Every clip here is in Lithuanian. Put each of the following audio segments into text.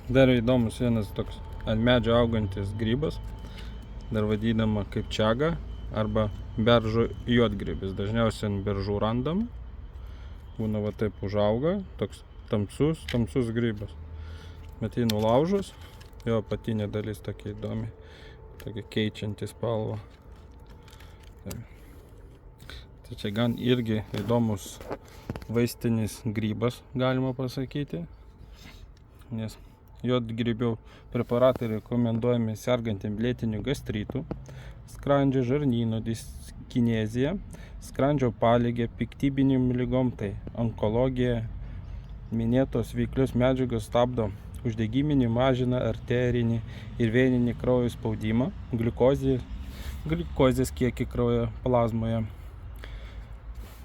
Dar įdomus vienas toks ant medžio augantis grybas, dar vadinama kaip čiaga arba beržo juodgrybis. Dažniausiai ant beržų randam. Būna va taip užauga, toks tamsus grybas. Bet jį nulaužus, jo apatinė dalis tokia įdomi, tokia keičianti spalvą. Tai čia gan irgi įdomus vaistinis grybas, galima pasakyti, nes juodgrybio preparatai rekomenduojami sergantiem lėtiniu gastritu, skrandžio žarnyno diskinezija, skrandžio paligė, piktybiniam ligom, tai onkologija. Minėtos veiklios medžiagos stabdo uždegiminį, mažina arterinį ir veninį kraujo spaudimą, gliukozės kiekį kraujo plazmoje.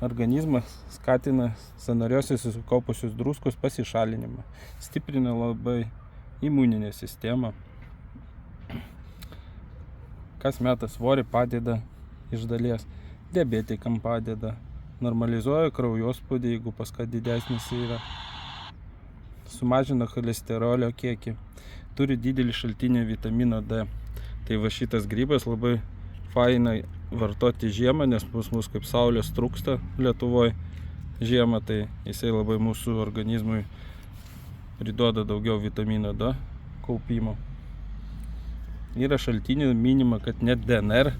Organizmas skatina sąnariuose susikaupusius druskos pasišalinimą, stiprina labai imuninę sistemą. Kas meta svorį padeda iš dalies, diabetikam padeda, normalizuoja kraujospūdį, jeigu paskui didesnis yra, sumažina cholesterolio kiekį, turi didelį šaltinį vitamino D. Tai va šitas grybas labai faina vartoti žiemą, nes pas mus kaip saulės trūksta Lietuvoje žiemą, tai jisai labai mūsų organizmui priduoda daugiau vitamino D kaupimo. Yra šaltinių minima, kad net DNR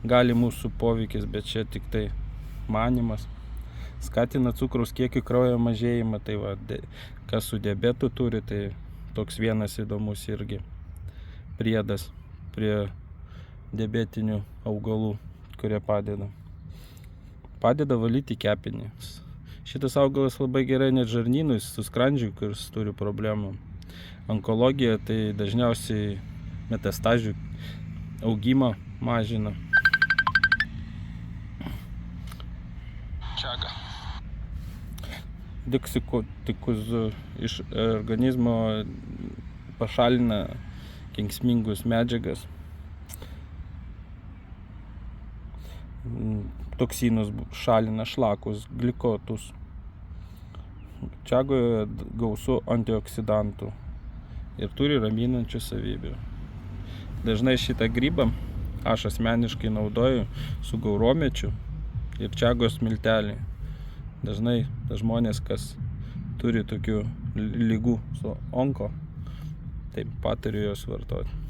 gali mūsų poveikis, bet čia tik tai manimas. Skatina cukraus kiekį kraujo mažėjimą, tai va, kas su diabetu turi, tai toks vienas įdomus irgi priedas prie diabetinių augalų, kurie padeda. Padeda valyti kepinį. Šitas augalas labai gerai net žarnynui, su skrandžiu, kuris turi problemų. Onkologija tai dažniausiai metastazių augimą mažina. Čiaga. Deksikotikus iš organizmo pašalina kenksmingus medžiagas. Toksinus šalina, šlakus, glikotus. Čiagoje gausu antioksidantų ir turi raminančių savybių. Dažnai šitą grybą aš asmeniškai naudoju su gauromečiu ir čiagos miltelį. Dažnai žmonės, kas turi tokių ligų su onko, tai patariu juos vartoti.